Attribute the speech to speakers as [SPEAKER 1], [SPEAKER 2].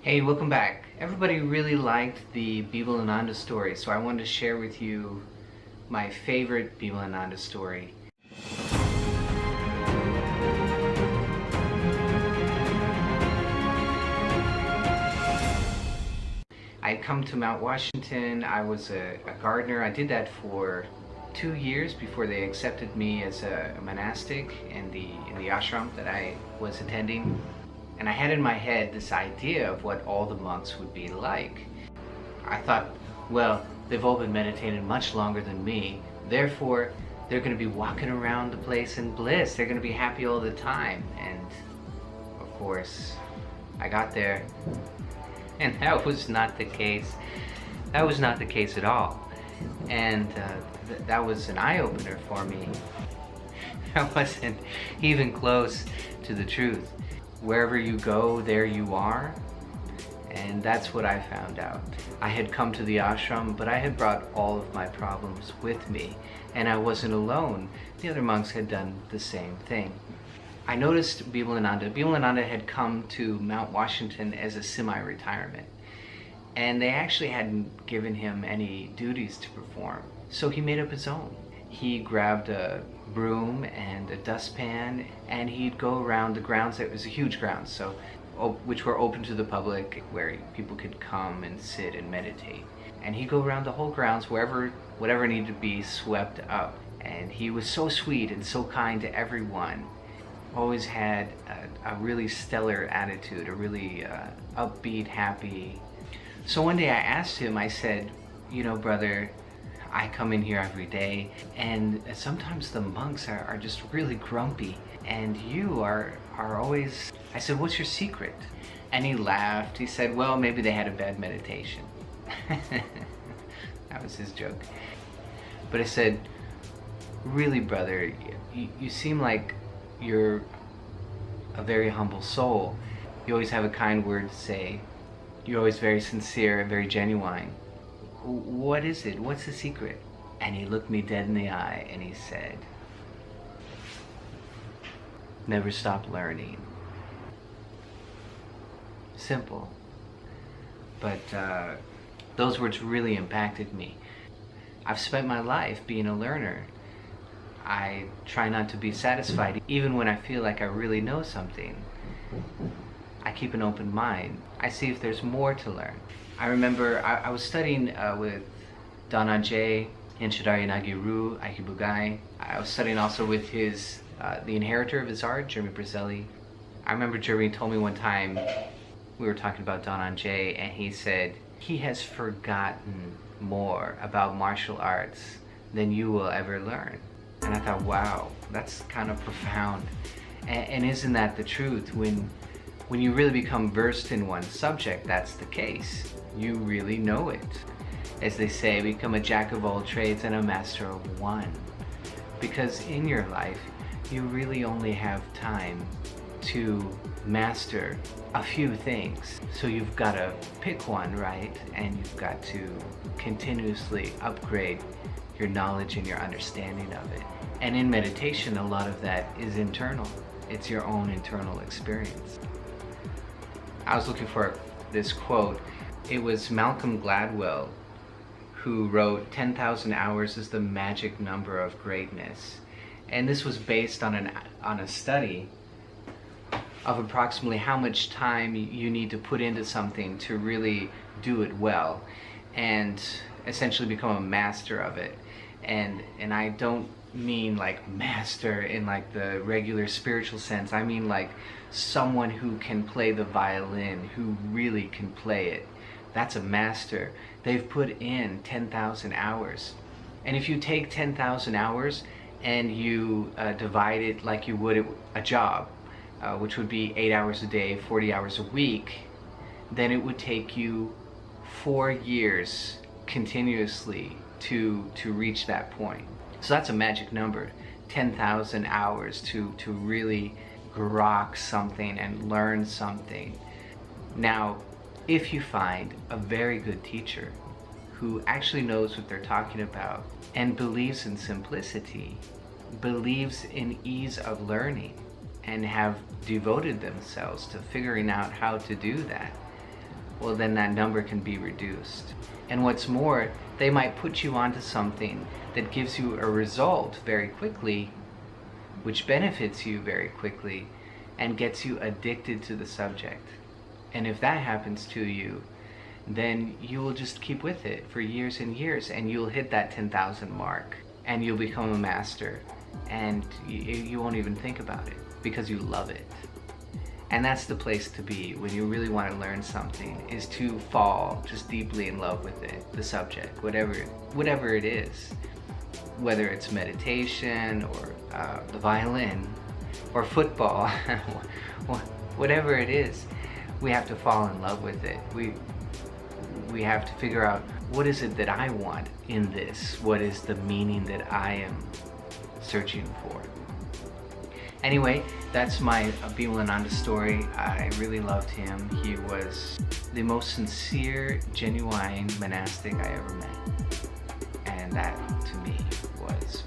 [SPEAKER 1] Hey, welcome back. Everybody really liked the Bimalananda story, so I wanted to share with you my favorite Bimalananda story. I had come to Mount Washington. I was a gardener. I did that for 2 years before they accepted me as a monastic in the ashram that I was attending. And I had in my head this idea of what all the monks would be like. I thought, well, they've all been meditating much longer than me, therefore they're going to be walking around the place in bliss. They're going to be happy all the time. And of course, I got there, and that was not the case. That was not the case at all. And that was an eye-opener for me. I wasn't even close to the truth. Wherever you go, there you are. And that's what I found out. I had come to the ashram, but I had brought all of my problems with me. And I wasn't alone. The other monks had done the same thing. I noticed Bimalananda had come to Mount Washington as a semi-retirement. And they actually hadn't given him any duties to perform. So he made up his own. He grabbed a broom and a dustpan, and he'd go around the grounds. It was a huge grounds, so which were open to the public, where people could come and sit and meditate. And he'd go around the whole grounds, whatever needed to be swept up. And he was so sweet and so kind to everyone. Always had a really stellar attitude, a really upbeat, happy. So one day I asked him, I said, you know, brother, I come in here every day, and sometimes the monks are just really grumpy, and you are always... I said, what's your secret? And he laughed. He said, well, maybe they had a bad meditation. That was his joke. But I said, really, brother, you seem like you're a very humble soul. You always have a kind word to say. You're always very sincere and very genuine. What is it? What's the secret? And he looked me dead in the eye and he said, never stop learning. Simple. But those words really impacted me. I've spent my life being a learner. I try not to be satisfied. Even when I feel like I really know something, I keep an open mind. I see if there's more to learn. I remember I was studying with Donanje in Shidari Nagiru, Aikibugai. I was studying also with the inheritor of his art, Jeremy Brazelli. I remember Jeremy told me one time, we were talking about Donanje, and he said, he has forgotten more about martial arts than you will ever learn. And I thought, wow, that's kind of profound. And isn't that the truth? When you really become versed in one subject, that's the case. You really know it. As they say, become a jack of all trades and a master of one. Because in your life, you really only have time to master a few things. So you've got to pick one, right? And you've got to continuously upgrade your knowledge and your understanding of it. And in meditation, a lot of that is internal. It's your own internal experience. I was looking for this quote. It was Malcolm Gladwell who wrote 10,000 hours is the magic number of greatness. And this was based on a study of approximately how much time you need to put into something to really do it well and essentially become a master of it. And I don't mean like master in like the regular spiritual sense. I mean like someone who can play the violin, who really can play it. That's a master. They've put in 10,000 hours. And if you take 10,000 hours and you divide it like you would a job, which would be 8 hours a day, 40 hours a week, then it would take you 4 years continuously to reach that point. So that's a magic number, 10,000 hours to really grok something and learn something. Now, if you find a very good teacher who actually knows what they're talking about and believes in simplicity, believes in ease of learning, and have devoted themselves to figuring out how to do that, well then that number can be reduced. And what's more, they might put you onto something that gives you a result very quickly, which benefits you very quickly, and gets you addicted to the subject. And if that happens to you, then you will just keep with it for years and years, and you'll hit that 10,000 mark, and you'll become a master, and you won't even think about it because you love it. And that's the place to be when you really want to learn something, is to fall just deeply in love with it, the subject, whatever it is. Whether it's meditation or the violin or football, whatever it is, we have to fall in love with it. We have to figure out, what is it that I want in this? What is the meaning that I am searching for? Anyway, that's my Bimalananda story. I really loved him. He was the most sincere, genuine monastic I ever met. And that, to me, was